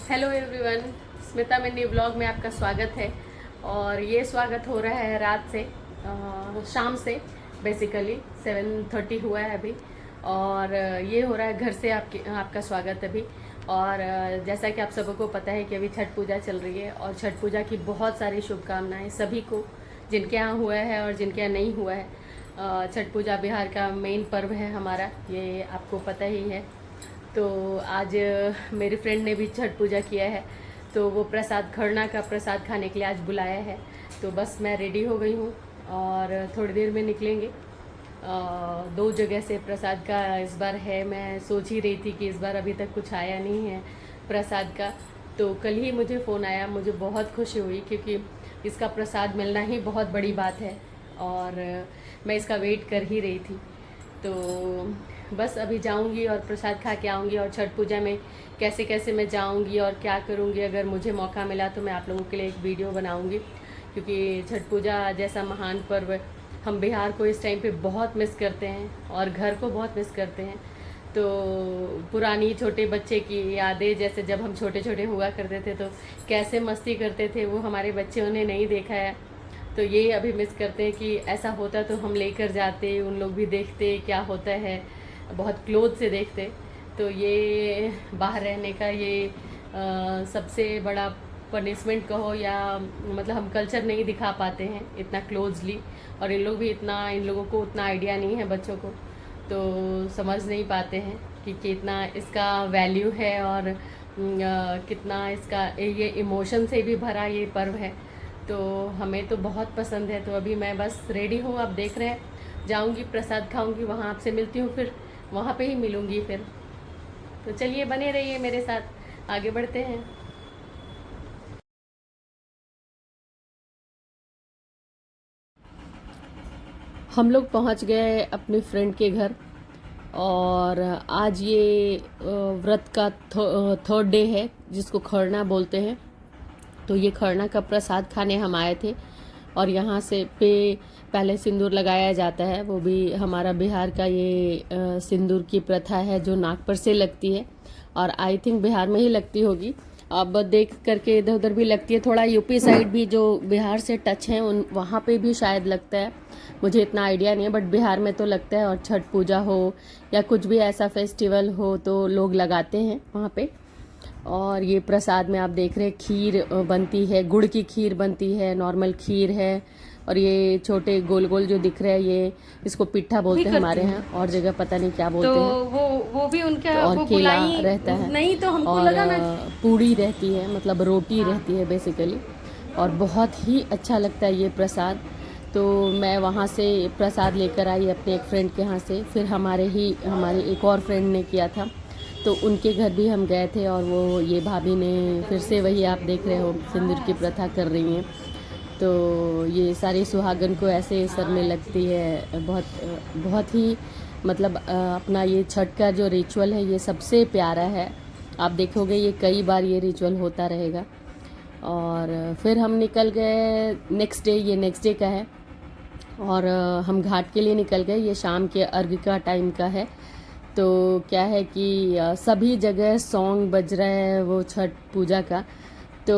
Hello everyone, Smita mini blog में आपका स्वागत है। और ये स्वागत हो रहा है रात से, शाम से। बेसिकली 7:30 हुआ है अभी। और ये हो रहा है घर से आपका स्वागत अभी। और जैसा कि आप सबको पता है कि अभी छठ पूजा चल रही है, और छठ पूजा की बहुत सारी शुभकामनाएं सभी को, जिनके यहाँ हुआ है और जिनके यहाँ नहीं हुआ है। छठ पूजा बिहार का मेन पर्व है हमारा, ये आपको पता ही है। तो आज मेरी फ्रेंड ने भी छठ पूजा किया है, तो वो प्रसाद, खरना का प्रसाद खाने के लिए आज बुलाया है। तो बस मैं रेडी हो गई हूँ और थोड़ी देर में निकलेंगे। 2 जगह से प्रसाद का इस बार है। मैं सोच ही रही थी कि इस बार अभी तक कुछ आया नहीं है प्रसाद का। तो कल ही मुझे फ़ोन आया, मुझे बहुत खुशी हुई क्योंकि इसका प्रसाद मिलना ही बहुत बड़ी बात है और मैं इसका वेट कर ही रही थी। तो बस अभी जाऊंगी और प्रसाद खा के आऊँगी। और छठ पूजा में कैसे कैसे मैं जाऊंगी और क्या करूंगी, अगर मुझे मौका मिला तो मैं आप लोगों के लिए एक वीडियो बनाऊंगी। क्योंकि छठ पूजा जैसा महान पर्व हम बिहार को इस टाइम पे बहुत मिस करते हैं और घर को बहुत मिस करते हैं। तो पुरानी छोटे बच्चे की यादें, जैसे जब हम छोटे छोटे हुआ करते थे तो कैसे मस्ती करते थे, वो हमारे बच्चों ने नहीं देखा है। तो ये अभी मिस करते हैं कि ऐसा होता तो हम लेकर जाते, उन लोग भी देखते क्या होता है, बहुत क्लोज से देखते। तो ये बाहर रहने का ये सबसे बड़ा पनिशमेंट कहो, या मतलब हम कल्चर नहीं दिखा पाते हैं इतना क्लोजली। और इन लोगों को उतना आइडिया नहीं है बच्चों को, तो समझ नहीं पाते हैं कि कितना इसका वैल्यू है और कितना इसका ये इमोशन से भी भरा ये पर्व है। तो हमें तो बहुत पसंद है। तो अभी मैं बस रेडी हूँ, आप देख रहे हैं, जाऊँगी प्रसाद खाऊँगी, वहाँ आपसे मिलती हूँ, फिर वहाँ पे ही मिलूँगी फिर। तो चलिए बने रहिए मेरे साथ, आगे बढ़ते हैं। हम लोग पहुँच गए अपनी फ्रेंड के घर। और आज ये व्रत का थर्ड डे है, जिसको खरना बोलते हैं। तो ये खरना का प्रसाद खाने हम आए थे। और यहाँ से पहले सिंदूर लगाया जाता है, वो भी हमारा बिहार का ये सिंदूर की प्रथा है जो नाक पर से लगती है। और आई थिंक बिहार में ही लगती होगी, अब देख करके इधर उधर भी लगती है। थोड़ा यूपी साइड भी जो बिहार से टच है उन वहाँ पे भी शायद लगता है, मुझे इतना आइडिया नहीं है, बट बिहार में तो लगता है। और छठ पूजा हो या कुछ भी ऐसा फेस्टिवल हो तो लोग लगाते हैं वहाँ पे। और ये प्रसाद में आप देख रहे हैं खीर बनती है, गुड़ की खीर बनती है, नॉर्मल खीर है। और ये छोटे गोल गोल जो दिख रहे हैं, ये इसको पिट्ठा बोलते हैं हमारे यहाँ, और जगह पता नहीं क्या बोलते हैं। वो भी उनका तो और वो केला रहता है, नहीं तो हमको और लगा ना। पूड़ी रहती है, मतलब रोटी रहती है बेसिकली। और बहुत ही अच्छा लगता है ये प्रसाद। तो मैं वहाँ से प्रसाद लेकर आई अपने एक फ्रेंड के यहाँ से। फिर हमारे एक और फ्रेंड ने किया था, तो उनके घर भी हम गए थे। और वो ये भाभी ने फिर से वही आप देख रहे हो सिंदूर की प्रथा कर रही हैं। तो ये सारी सुहागन को ऐसे सर में लगती है। बहुत ही मतलब अपना ये छठ का जो रिचुअल है ये सबसे प्यारा है। आप देखोगे ये कई बार ये रिचुअल होता रहेगा। और फिर हम निकल गए नेक्स्ट डे, ये नेक्स्ट डे का है। और हम घाट के लिए निकल गए, ये शाम के अर्घ का टाइम का है। तो क्या है कि सभी जगह सॉन्ग बज रहा है वो छठ पूजा का। तो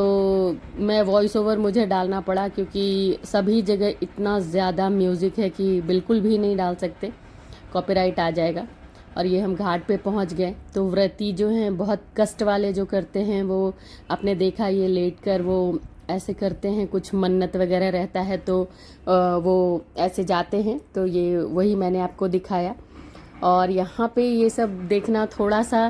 मैं वॉइस ओवर मुझे डालना पड़ा क्योंकि सभी जगह इतना ज़्यादा म्यूज़िक है कि बिल्कुल भी नहीं डाल सकते, कॉपीराइट आ जाएगा। और ये हम घाट पे पहुंच गए। तो व्रती जो हैं, बहुत कष्ट वाले जो करते हैं, वो आपने देखा ये लेट कर वो ऐसे करते हैं, कुछ मन्नत वगैरह रहता है तो वो ऐसे जाते हैं। तो ये वही मैंने आपको दिखाया। और यहाँ पे ये सब देखना थोड़ा सा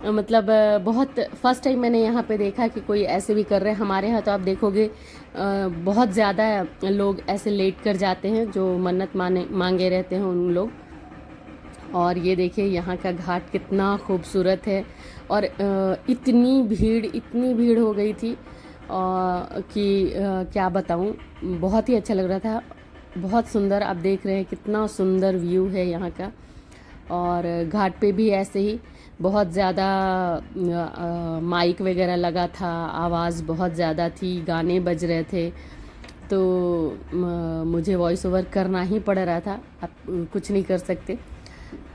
मतलब बहुत फर्स्ट टाइम मैंने यहाँ पे देखा कि कोई ऐसे भी कर रहे हैं। हमारे यहाँ तो आप देखोगे बहुत ज़्यादा लोग ऐसे लेट कर जाते हैं, जो मन्नत मांगे रहते हैं उन लोग। और ये देखिए यहाँ का घाट कितना खूबसूरत है। और इतनी भीड़ हो गई थी कि क्या बताऊँ, बहुत ही अच्छा लग रहा था, बहुत सुंदर। आप देख रहे हैं कितना सुंदर व्यू है यहाँ का। और घाट पे भी ऐसे ही बहुत ज़्यादा माइक वगैरह लगा था, आवाज़ बहुत ज़्यादा थी, गाने बज रहे थे। तो मुझे वॉइस ओवर करना ही पड़ रहा था, आप कुछ नहीं कर सकते।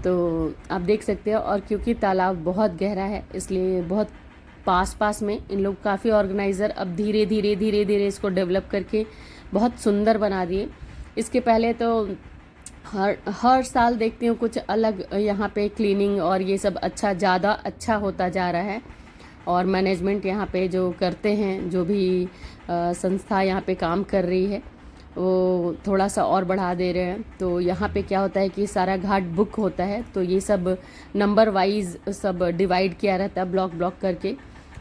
तो आप देख सकते हो। और क्योंकि तालाब बहुत गहरा है इसलिए बहुत पास पास में। इन लोग काफ़ी ऑर्गेनाइज़र अब धीरे धीरे इसको डेवलप करके बहुत सुंदर बना दिए। इसके पहले तो हर साल देखती हूँ कुछ अलग यहाँ पे क्लीनिंग और ये सब ज़्यादा अच्छा होता जा रहा है। और मैनेजमेंट यहाँ पे जो करते हैं, जो भी संस्था यहाँ पे काम कर रही है, वो थोड़ा सा और बढ़ा दे रहे हैं। तो यहाँ पे क्या होता है कि सारा घाट बुक होता है, तो ये सब नंबर वाइज सब डिवाइड किया रहता है ब्लॉक ब्लॉक करके,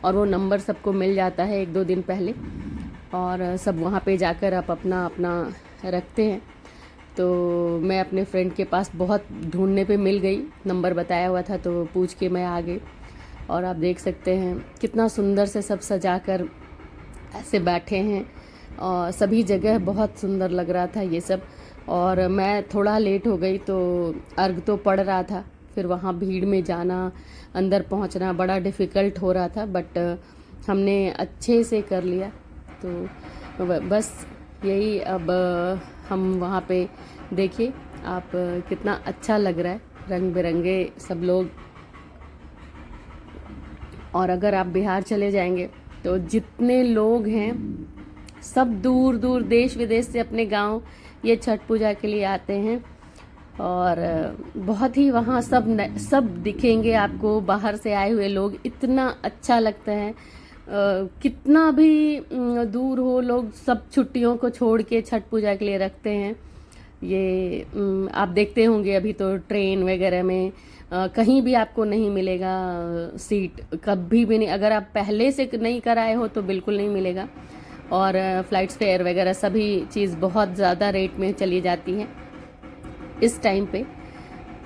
और वो नंबर सबको मिल जाता है 1-2 दिन पहले, और सब वहाँ पे जाकर आप अपना अपना रखते हैं। तो मैं अपने फ्रेंड के पास बहुत ढूंढने पे मिल गई, नंबर बताया हुआ था तो पूछ के मैं आ गई। और आप देख सकते हैं कितना सुंदर से सब सजाकर ऐसे बैठे हैं, और सभी जगह बहुत सुंदर लग रहा था ये सब। और मैं थोड़ा लेट हो गई तो अर्घ तो पड़ रहा था, फिर वहाँ भीड़ में जाना, अंदर पहुँचना बड़ा डिफ़िकल्ट हो रहा था, बट हमने अच्छे से कर लिया। तो बस यही, अब हम वहाँ पे देखिए आप कितना अच्छा लग रहा है, रंग बिरंगे सब लोग। और अगर आप बिहार चले जाएंगे तो जितने लोग हैं सब दूर दूर देश विदेश से अपने गांव ये छठ पूजा के लिए आते हैं, और बहुत ही वहाँ सब दिखेंगे आपको, बाहर से आए हुए लोग। इतना अच्छा लगता है, कितना भी दूर हो, लोग सब छुट्टियों को छोड़ के छठ पूजा के लिए रखते हैं। ये आप देखते होंगे अभी तो ट्रेन वगैरह में कहीं भी आपको नहीं मिलेगा सीट, कभी भी नहीं। अगर आप पहले से नहीं कराए हो तो बिल्कुल नहीं मिलेगा। और फ्लाइट्स फेयर वगैरह सभी चीज़ बहुत ज़्यादा रेट में चली जाती हैं इस टाइम पे।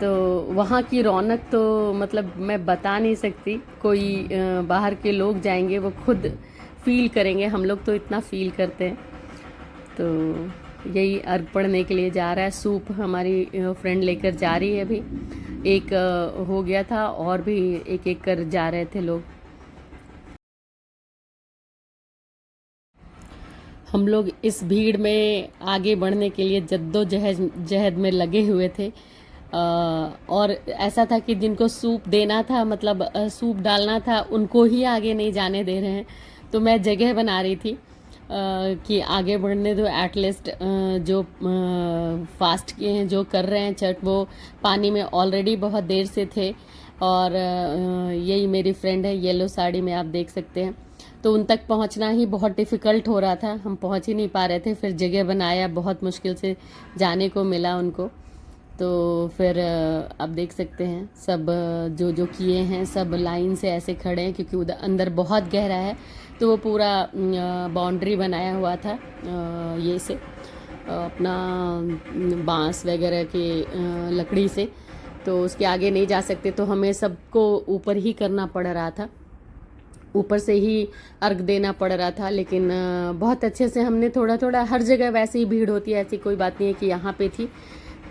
तो वहाँ की रौनक तो मतलब मैं बता नहीं सकती, कोई बाहर के लोग जाएंगे वो खुद फील करेंगे, हम लोग तो इतना फील करते हैं। तो यही अर्घ पढ़ने के लिए जा रहा है। सूप हमारी फ्रेंड लेकर जा रही है अभी, एक हो गया था और भी एक एक कर जा रहे थे लोग। हम लोग इस भीड़ में आगे बढ़ने के लिए जद्दोजहद में लगे हुए थे। और ऐसा था कि जिनको सूप देना था, मतलब सूप डालना था, उनको ही आगे नहीं जाने दे रहे हैं। तो मैं जगह बना रही थी कि आगे बढ़ने दो, एटलीस्ट जो फास्ट किए हैं, जो कर रहे हैं छठ, वो पानी में ऑलरेडी बहुत देर से थे। और यही मेरी फ्रेंड है येलो साड़ी में, आप देख सकते हैं। तो उन तक पहुंचना ही बहुत डिफ़िकल्ट हो रहा था, हम पहुंच ही नहीं पा रहे थे। फिर जगह बनाया, बहुत मुश्किल से जाने को मिला उनको। तो फिर आप देख सकते हैं सब जो किए हैं, सब लाइन से ऐसे खड़े हैं, क्योंकि उधर अंदर बहुत गहरा है। तो वो पूरा बाउंड्री बनाया हुआ था ये से अपना बांस वगैरह के लकड़ी से, तो उसके आगे नहीं जा सकते। तो हमें सबको ऊपर ही करना पड़ रहा था, ऊपर से ही अर्घ देना पड़ रहा था। लेकिन बहुत अच्छे से हमने थोड़ा थोड़ा, हर जगह वैसे ही भीड़ होती है, ऐसी कोई बात नहीं है कि यहाँ पे थी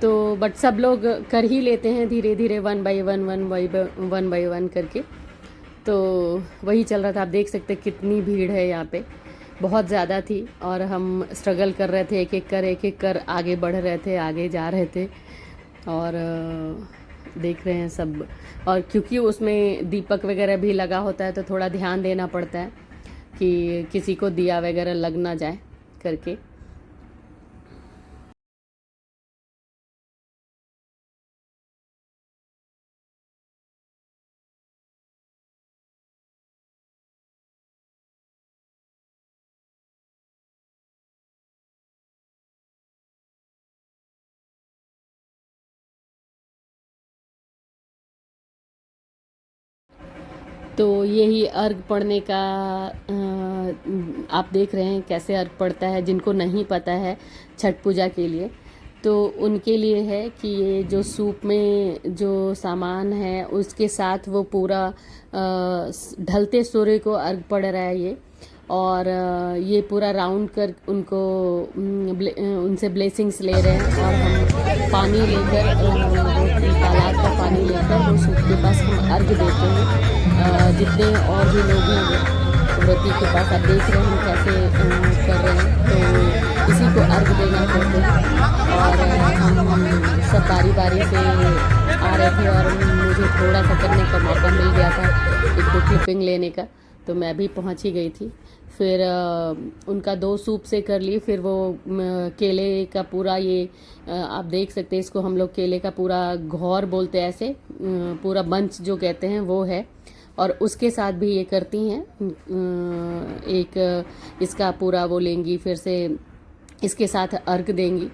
तो, बट सब लोग कर ही लेते हैं धीरे धीरे, वन बाय वन करके। तो वही चल रहा था। आप देख सकते हैं कितनी भीड़ है यहाँ पे, बहुत ज़्यादा थी। और हम स्ट्रगल कर रहे थे, एक एक कर आगे बढ़ रहे थे, आगे जा रहे थे। और देख रहे हैं सब। और क्योंकि उसमें दीपक वगैरह भी लगा होता है तो थोड़ा ध्यान देना पड़ता है कि किसी को दिया वगैरह लग ना जाए करके। तो यही अर्घ पढ़ने का आप देख रहे हैं कैसे अर्घ पड़ता है। जिनको नहीं पता है छठ पूजा के लिए, तो उनके लिए है कि ये जो सूप में जो सामान है उसके साथ वो पूरा ढलते सूर्य को अर्घ पड़ रहा है ये। और ये पूरा राउंड कर उनको उनसे ब्लेसिंग्स ले रहे हैं। और हम पानी लेकर, तालाब का पानी लेकर वो सूप के पास हम अर्घ देते हैं। जितने और भी लोग हैं व्रती के पास, आप देख रहे हैं हम कैसे कर रहे हैं। तो इसी को अर्घ देना कहते हैं। और हम सब बारी बारी से आ रहे थे और मुझे थोड़ा सा करने का मौका मिल गया था, 1-2 क्लिपिंग लेने का। तो मैं भी पहुंच ही गई थी। फिर उनका 2 सूप से कर ली, फिर वो केले का पूरा ये आप देख सकते हैं, इसको हम लोग केले का पूरा घौर बोलते हैं, ऐसे पूरा बंच जो कहते हैं वो है। और उसके साथ भी ये करती हैं, एक इसका पूरा वो लेंगी, फिर से इसके साथ अर्घ देंगी।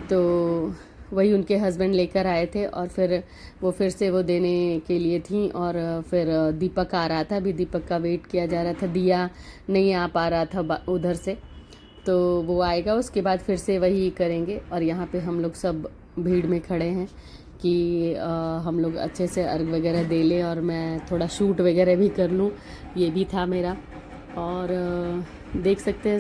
तो वही उनके हस्बैंड लेकर आए थे और फिर वो फिर से वो देने के लिए थी। और फिर दीपक आ रहा था, अभी दीपक का वेट किया जा रहा था, दिया नहीं आ पा रहा था उधर से, तो वो आएगा उसके बाद फिर से वही करेंगे। और यहाँ पे हम लोग सब भीड़ में खड़े हैं कि हम लोग अच्छे से अर्घ वगैरह दे लें और मैं थोड़ा शूट वगैरह भी कर लूँ, ये भी था मेरा। और देख सकते हैं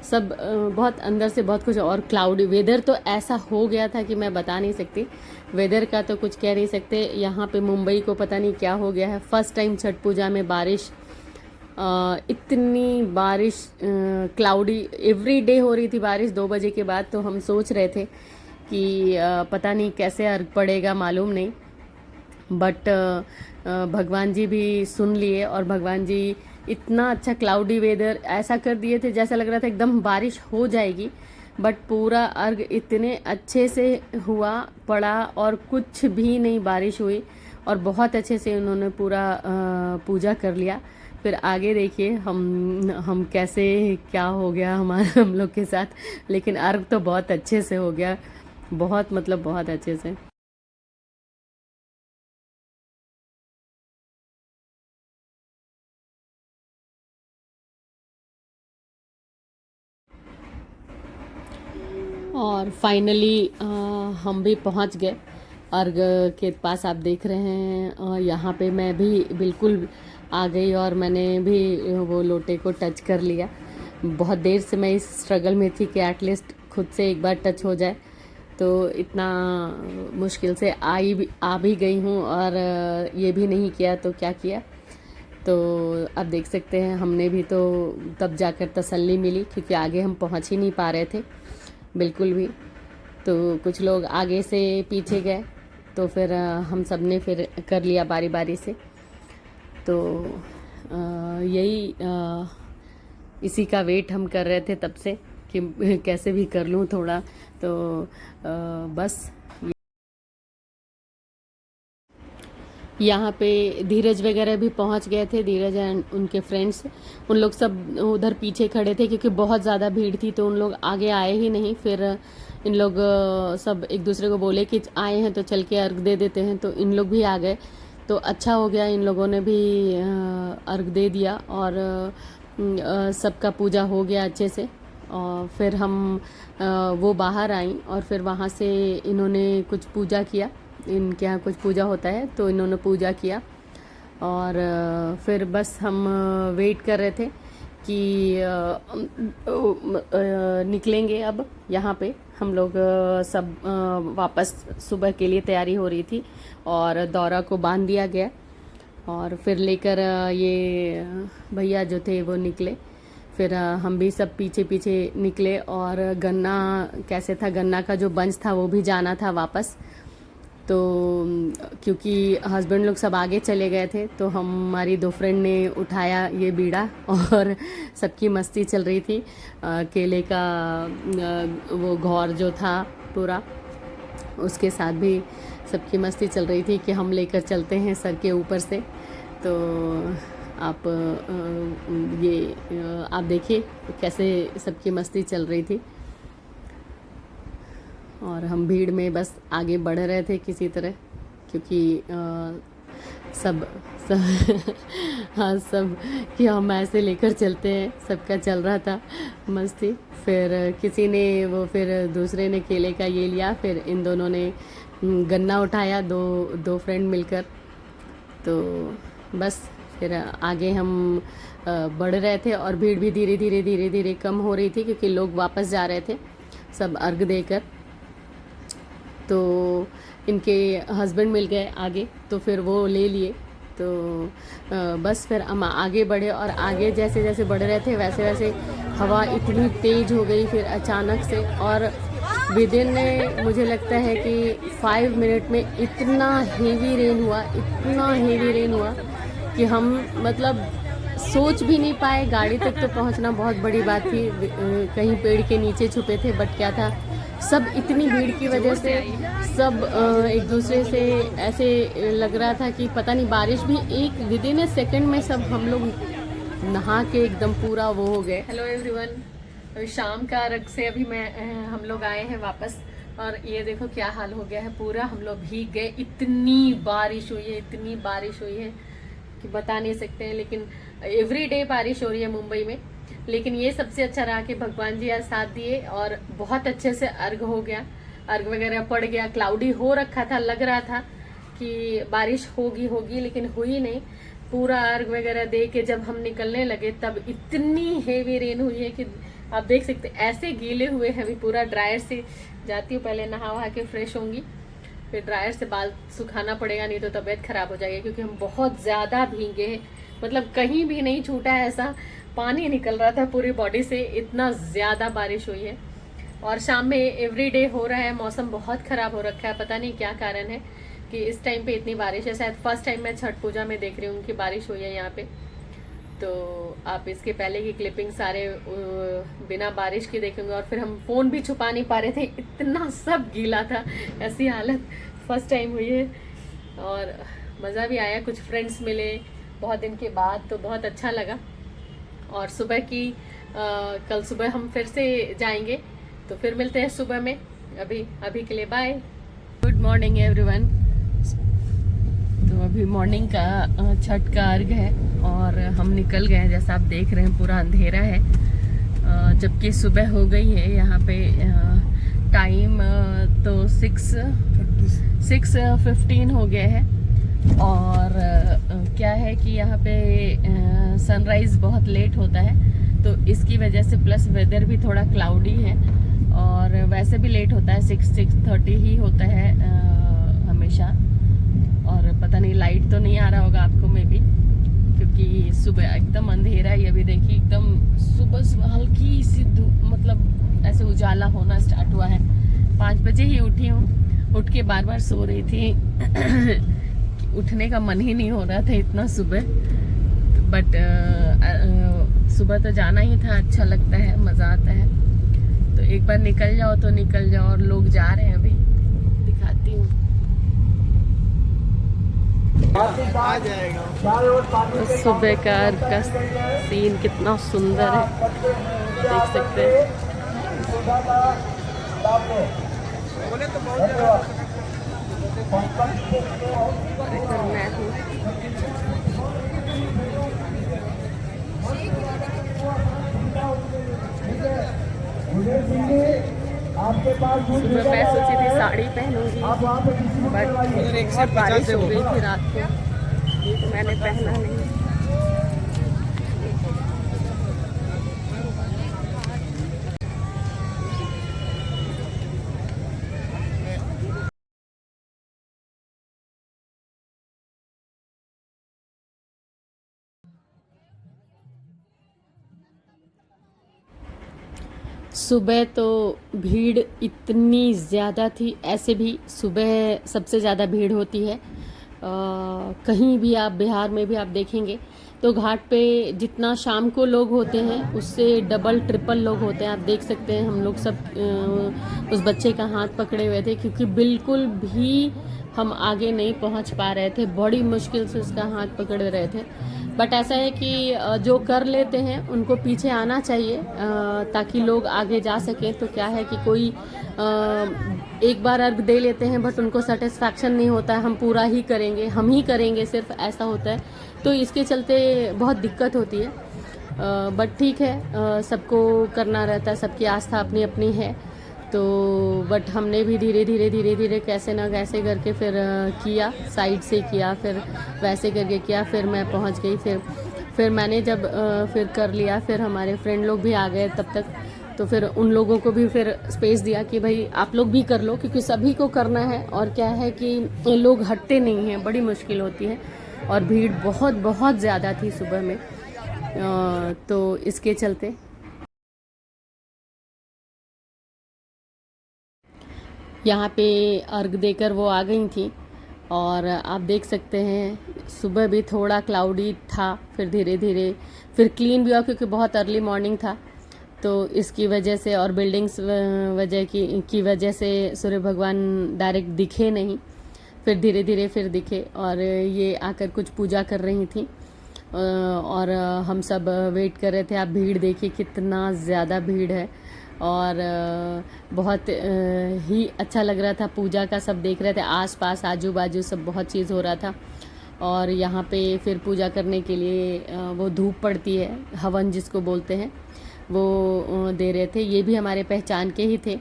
सब बहुत अंदर से बहुत कुछ। और क्लाउडी वेदर तो ऐसा हो गया था कि मैं बता नहीं सकती, वेदर का तो कुछ कह नहीं सकते। यहाँ पे मुंबई को पता नहीं क्या हो गया है, फर्स्ट टाइम छठ पूजा में बारिश, इतनी बारिश, क्लाउडी एवरी डे हो रही थी बारिश 2 बजे के बाद। तो हम सोच रहे थे कि पता नहीं कैसे अर्घ पड़ेगा, मालूम नहीं, बट भगवान जी भी सुन लिए और भगवान जी इतना अच्छा क्लाउडी वेदर ऐसा कर दिए थे, जैसा लग रहा था एकदम बारिश हो जाएगी। बट पूरा अर्घ इतने अच्छे से हुआ, पड़ा और कुछ भी नहीं बारिश हुई और बहुत अच्छे से उन्होंने पूरा पूजा कर लिया। फिर आगे देखिए हम कैसे क्या हो गया हमारा हम लोग के साथ, लेकिन अर्घ तो बहुत अच्छे से हो गया, बहुत मतलब बहुत अच्छे से। और फाइनली हम भी पहुंच गए अर्घ के पास। आप देख रहे हैं यहाँ पे मैं भी बिल्कुल आ गई और मैंने भी वो लोटे को टच कर लिया। बहुत देर से मैं इस स्ट्रगल में थी कि एटलीस्ट खुद से एक बार टच हो जाए, तो इतना मुश्किल से आ भी गई हूँ और ये भी नहीं किया तो क्या किया। तो अब देख सकते हैं हमने भी तो तब जाकर तसल्ली मिली, क्योंकि आगे हम पहुँच ही नहीं पा रहे थे बिल्कुल भी। तो कुछ लोग आगे से पीछे गए, तो फिर हम सब ने फिर कर लिया बारी बारी से। तो यही इसी का वेट हम कर रहे थे तब से कि कैसे भी कर लूँ थोड़ा। तो बस यहाँ पे धीरज वगैरह भी पहुँच गए थे, धीरज एंड उनके फ्रेंड्स, उन लोग सब उधर पीछे खड़े थे क्योंकि बहुत ज़्यादा भीड़ थी, तो उन लोग आगे आए ही नहीं। फिर इन लोग सब एक दूसरे को बोले कि आए हैं तो चल के अर्घ दे देते हैं, तो इन लोग भी आ गए। तो अच्छा हो गया, इन लोगों ने भी अर्घ दे दिया और सबका पूजा हो गया अच्छे से। और फिर हम वो बाहर आई और फिर वहाँ से इन्होंने कुछ पूजा किया, इनके यहाँ कुछ पूजा होता है तो इन्होंने पूजा किया। और फिर बस हम वेट कर रहे थे कि निकलेंगे अब यहाँ पे हम लोग सब वापस। सुबह के लिए तैयारी हो रही थी और दौरा को बांध दिया गया और फिर लेकर ये भैया जो थे वो निकले। फिर हम भी सब पीछे पीछे निकले और गन्ना कैसे था, गन्ना का जो बंच था वो भी जाना था वापस। तो क्योंकि हस्बैंड लोग सब आगे चले गए थे तो हमारी 2 फ्रेंड ने उठाया ये बीड़ा और सबकी मस्ती चल रही थी। केले का वो घौर जो था पूरा, उसके साथ भी सबकी मस्ती चल रही थी कि हम लेकर चलते हैं सर के ऊपर से। तो आप आप देखिए कैसे सबकी मस्ती चल रही थी और हम भीड़ में बस आगे बढ़ रहे थे किसी तरह, क्योंकि सब हाँ सब कि हम ऐसे लेकर चलते हैं, सबका चल रहा था मस्ती। फिर किसी ने वो, फिर दूसरे ने केले का ये लिया, फिर इन दोनों ने गन्ना उठाया, दो फ्रेंड मिलकर। तो बस फिर आगे हम बढ़ रहे थे और भीड़ भी धीरे धीरे कम हो रही थी क्योंकि लोग वापस जा रहे थे सब अर्घ देकर। तो इनके हस्बैंड मिल गए आगे तो फिर वो ले लिए। तो बस फिर हम आगे बढ़े और आगे जैसे जैसे बढ़ रहे थे वैसे वैसे हवा इतनी तेज़ हो गई फिर अचानक से, और विदिन मुझे लगता है कि 5 मिनट में इतना हेवी रेन हुआ कि हम मतलब सोच भी नहीं पाए, गाड़ी तक तो पहुंचना बहुत बड़ी बात थी। कहीं पेड़ के नीचे छुपे थे, बट क्या था, सब इतनी भीड़ की वजह से सब एक दूसरे से ऐसे लग रहा था कि पता नहीं, बारिश भी एक विदिन ए सेकंड में सब हम लोग नहा के एकदम पूरा वो हो गए। हेलो एवरीवन, अभी शाम का अर्घ से अभी हम लोग आए हैं वापस, और ये देखो क्या हाल हो गया है, पूरा हम लोग भीग गए। इतनी बारिश हुई है, इतनी बारिश हुई है कि बता नहीं सकते हैं। लेकिन एवरी डे बारिश हो रही है मुंबई में, लेकिन ये सबसे अच्छा रहा कि भगवान जी आज साथ दिए और बहुत अच्छे से अर्घ हो गया, अर्घ वगैरह पड़ गया। क्लाउडी हो रखा था, लग रहा था कि बारिश होगी, लेकिन हुई नहीं। पूरा अर्घ वगैरह दे के जब हम निकलने लगे तब इतनी हेवी रेन हुई है कि आप देख सकते, ऐसे गीले हुए हैं। अभी पूरा ड्रायर से जाती हूँ, पहले नहा वहा के फ्रेश होंगी, फिर ड्रायर से बाल सुखाना पड़ेगा, नहीं तो तबीयत खराब हो जाएगी, क्योंकि हम बहुत ज़्यादा भीगे हैं। मतलब कहीं भी नहीं छूटा है, ऐसा पानी निकल रहा था पूरी बॉडी से, इतना ज़्यादा बारिश हुई है। और शाम में एवरी डे हो रहा है, मौसम बहुत ख़राब हो रखा है, पता नहीं क्या कारण है कि इस टाइम पे इतनी बारिश है। शायद फर्स्ट टाइम मैं छठ पूजा में देख रही हूँ कि बारिश हुई है यहाँ पे। तो आप इसके पहले की क्लिपिंग सारे बिना बारिश के देखेंगे। और फिर हम फ़ोन भी छुपा नहीं पा रहे थे, इतना सब गीला था, ऐसी हालत फर्स्ट टाइम हुई है। और मज़ा भी आया, कुछ फ्रेंड्स मिले बहुत दिन के बाद, तो बहुत अच्छा लगा। और सुबह की कल सुबह हम फिर से जाएंगे, तो फिर मिलते हैं सुबह में। अभी के लिए बाय, गुड मॉर्निंग एवरीवन। तो अभी मॉर्निंग का छठ का अर्घ है और हम निकल गए हैं, जैसा आप देख रहे हैं पूरा अंधेरा है, जबकि सुबह हो गई है। यहाँ पे टाइम तो 6:15 हो गया है। और क्या है कि यहाँ पे सनराइज बहुत लेट होता है, तो इसकी वजह से प्लस वेदर भी थोड़ा क्लाउडी है, और वैसे भी लेट होता है, 6:30 ही होता है हमेशा। और पता नहीं लाइट तो नहीं आ रहा होगा आपको में भी, क्योंकि सुबह एकदम अंधेरा है। अभी देखिए एकदम सुबह हल्की सी मतलब ऐसे उजाला होना स्टार्ट हुआ है। 5 बजे ही उठी हूँ, उठ के बार सो रही थी उठने का मन ही नहीं हो रहा था इतना सुबह, बट सुबह तो जाना ही था, अच्छा लगता है, मज़ा आता है। तो एक बार निकल जाओ तो निकल जाओ, और लोग जा रहे हैं, अभी दिखाती हूँ। तो सुबह का सीन कितना सुंदर है, देख सकते हैं। मैं हूँ सुबह, मैं सोची थी साड़ी पहनूंगी, बट बहुत बारिश हो गई थी रात को, तो मैंने पहना नहीं। सुबह तो भीड़ इतनी ज़्यादा थी, ऐसे भी सुबह सबसे ज़्यादा भीड़ होती है। कहीं भी आप बिहार में भी आप देखेंगे तो घाट पे जितना शाम को लोग होते हैं उससे डबल ट्रिपल लोग होते हैं। आप देख सकते हैं, हम लोग सब उस बच्चे का हाथ पकड़े हुए थे, क्योंकि बिल्कुल भी हम आगे नहीं पहुंच पा रहे थे, बड़ी मुश्किल से उसका हाथ पकड़ रहे थे। बट ऐसा है कि जो कर लेते हैं उनको पीछे आना चाहिए, ताकि लोग आगे जा सकें। तो क्या है कि कोई एक बार अर्घ दे लेते हैं, बट उनको सेटिस्फैक्शन नहीं होता है, हम पूरा ही करेंगे, हम ही करेंगे सिर्फ, ऐसा होता है। तो इसके चलते बहुत दिक्कत होती है। बट ठीक है, सबको करना रहता है, सबकी आस्था अपनी अपनी है। तो बट हमने भी धीरे धीरे कैसे ना कैसे करके फिर किया, साइड से किया, फिर वैसे करके किया, फिर मैं पहुंच गई। फिर मैंने जब फिर कर लिया, फिर हमारे फ्रेंड लोग भी आ गए तब तक, तो फिर उन लोगों को भी फिर स्पेस दिया कि भाई आप लोग भी कर लो, क्योंकि सभी को करना है। और क्या है कि लोग हटते नहीं हैं, बड़ी मुश्किल होती है, और भीड़ बहुत ज़्यादा थी सुबह में, तो इसके चलते यहाँ पे अर्घ देकर वो आ गई थी। और आप देख सकते हैं सुबह भी थोड़ा क्लाउडी था, फिर धीरे धीरे फिर क्लीन भी हुआ क्योंकि बहुत अर्ली मॉर्निंग था, तो इसकी वजह से और बिल्डिंग्स की वजह से सूर्य भगवान डायरेक्ट दिखे नहीं, फिर धीरे धीरे फिर दिखे और ये आकर कुछ पूजा कर रही थी और हम सब वेट कर रहे थे। आप भीड़ देखिए कितना ज़्यादा भीड़ है और बहुत ही अच्छा लग रहा था, पूजा का सब देख रहे थे, आसपास आजू बाजू सब बहुत चीज़ हो रहा था। और यहाँ पे फिर पूजा करने के लिए वो धूप पड़ती है, हवन जिसको बोलते हैं, वो दे रहे थे। ये भी हमारे पहचान के ही थे,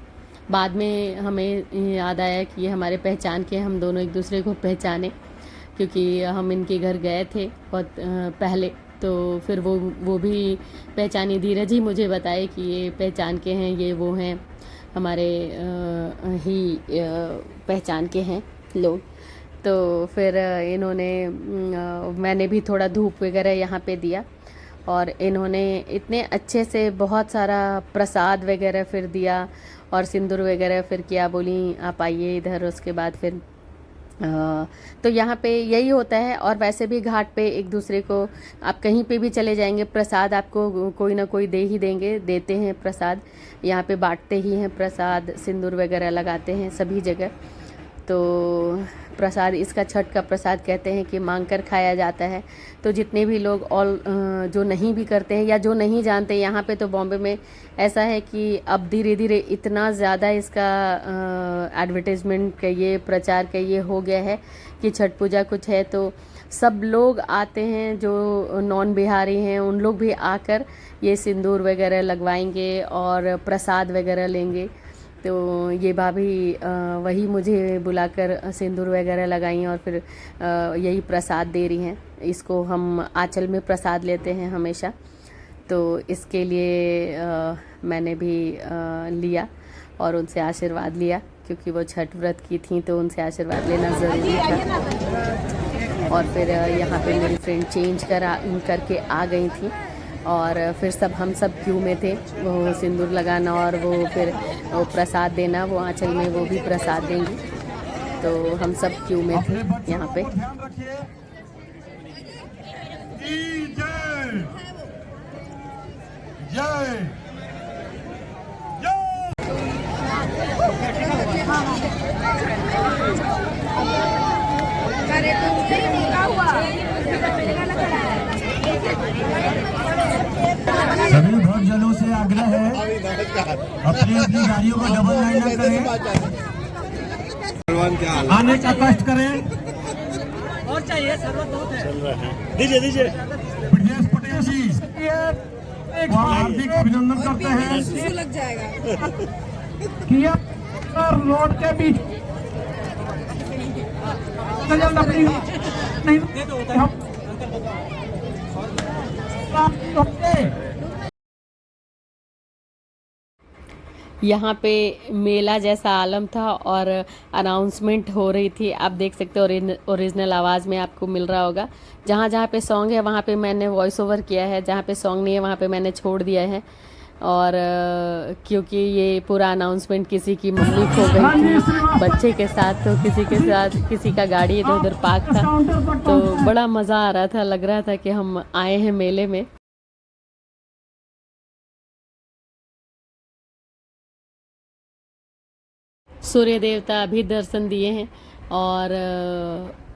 बाद में हमें याद आया कि ये हमारे पहचान के, हम दोनों एक दूसरे को पहचाने क्योंकि हम इनके घर गए थे बहुत पहले, तो फिर वो भी पहचानी। धीरज ही मुझे बताए कि ये पहचान के हैं, ये वो हैं, हमारे ही पहचान के हैं लोग। तो फिर इन्होंने मैंने भी थोड़ा धूप वगैरह यहाँ पे दिया और इन्होंने इतने अच्छे से बहुत सारा प्रसाद वगैरह फिर दिया और सिंदूर वगैरह फिर किया। बोली आप आइए इधर, उसके बाद फिर तो यहाँ पे यही होता है। और वैसे भी घाट पे एक दूसरे को आप कहीं पे भी चले जाएंगे, प्रसाद आपको कोई ना कोई दे ही देंगे, देते हैं प्रसाद, यहाँ पे बांटते ही हैं प्रसाद, सिंदूर वगैरह लगाते हैं सभी जगह। तो प्रसाद, इसका छठ का प्रसाद कहते हैं कि मांग कर खाया जाता है। तो जितने भी लोग जो नहीं भी करते हैं या जो नहीं जानते, यहाँ पे तो बॉम्बे में ऐसा है कि अब धीरे धीरे इतना ज़्यादा इसका एडवर्टाइजमेंट का, ये प्रचार का ये हो गया है कि छठ पूजा कुछ है तो सब लोग आते हैं, जो नॉन बिहारी हैं उन लोग भी आकर ये सिंदूर वगैरह लगवाएंगे और प्रसाद वगैरह लेंगे। तो ये भाभी वही मुझे बुलाकर सिंदूर वगैरह लगाई और फिर यही प्रसाद दे रही हैं। इसको हम आंचल में प्रसाद लेते हैं हमेशा, तो इसके लिए मैंने भी लिया और उनसे आशीर्वाद लिया क्योंकि वो छठ व्रत की थी, तो उनसे आशीर्वाद लेना ज़रूरी था। और फिर यहाँ पे मेरी फ्रेंड चेंज करके आ गई थी और फिर हम सब क्यू में थे, वो सिंदूर लगाना और वो फिर वो प्रसाद देना, वो आंचल में वो भी प्रसाद देंगी, तो हम सब क्यू में थे यहाँ पे। सभी भक्तजनों से आग्रह है अपनी अपनी गाड़ियों को डबल लाइन न करें, आने का कष्ट करें। और चाहिए शरबत बहुत है, दीजिए ब्रजेश पटेल जी हार्दिक अभिनंदन करते हैं लग जाएगा कि रोड के बीच यहाँ पे मेला जैसा आलम था और अनाउंसमेंट हो रही थी, आप देख सकते हो, ओरिजिनल आवाज़ में आपको मिल रहा होगा। जहाँ जहाँ पे सॉन्ग है वहाँ पे मैंने वॉइस ओवर किया है, जहाँ पे सॉन्ग नहीं है वहाँ पे मैंने छोड़ दिया है। और क्योंकि ये पूरा अनाउंसमेंट किसी की मम्मी खो गई थी बच्चे के साथ, तो किसी के साथ किसी का गाड़ी इधर उधर पार्क था, तो बड़ा मज़ा आ रहा था, लग रहा था कि हम आए हैं मेले में। सूर्य देवता अभी दर्शन दिए हैं और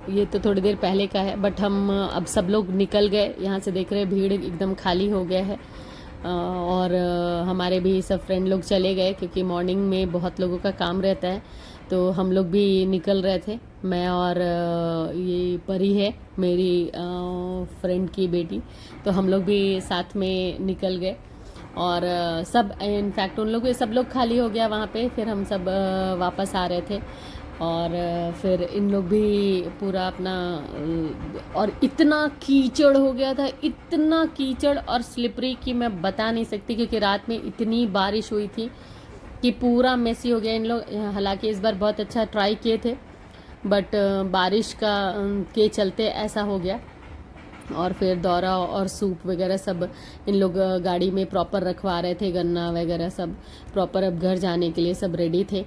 ये तो थोड़ी देर पहले का है, बट हम अब सब लोग निकल गए यहाँ से, देख रहे भीड़ एकदम खाली हो गया है। और हमारे भी सब फ्रेंड लोग चले गए क्योंकि मॉर्निंग में बहुत लोगों का काम रहता है, तो हम लोग भी निकल रहे थे। मैं और ये परी है मेरी फ्रेंड की बेटी, तो हम लोग भी साथ में निकल गए और सब इनफैक्ट उन लोग सब लोग खाली हो गया वहाँ पे, फिर हम सब वापस आ रहे थे और फिर इन लोग भी पूरा अपना, और इतना कीचड़ हो गया था, इतना कीचड़ और स्लिपरी कि मैं बता नहीं सकती, क्योंकि रात में इतनी बारिश हुई थी कि पूरा मेसी हो गया इन लोग। हालांकि इस बार बहुत अच्छा ट्राई किए थे, बट बारिश के चलते ऐसा हो गया। और फिर दौरा और सूप वगैरह सब इन लोग गाड़ी में प्रॉपर रखवा रहे थे, गन्ना वगैरह सब प्रॉपर अब घर जाने के लिए सब रेडी थे,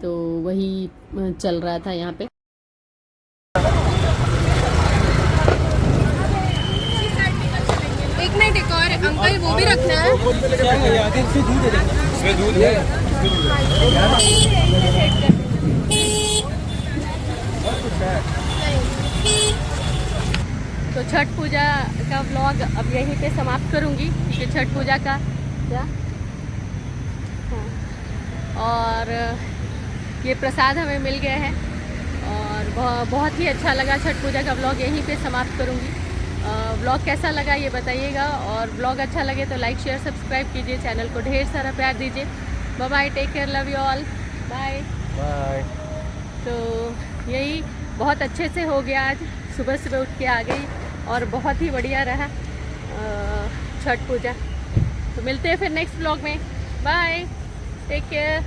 तो वही चल रहा था यहाँ पे। इसमें दूध है। तो छठ पूजा का व्लॉग अब यहीं पे समाप्त करूंगी क्योंकि छठ पूजा का क्या और ये प्रसाद हमें मिल गए हैं और बहुत ही अच्छा लगा। छठ पूजा का व्लॉग यहीं पे समाप्त करूंगी। व्लॉग कैसा लगा ये बताइएगा और व्लॉग अच्छा लगे तो लाइक शेयर सब्सक्राइब कीजिए, चैनल को ढेर सारा प्यार दीजिए। Bye bye, take care, love you all, bye bye. तो यही बहुत अच्छे से हो गया। आज सुबह सुबह उठ के आ गई और बहुत ही बढ़िया रहा छठ पूजा। तो मिलते हैं फिर नेक्स्ट व्लॉग में। Bye, take care.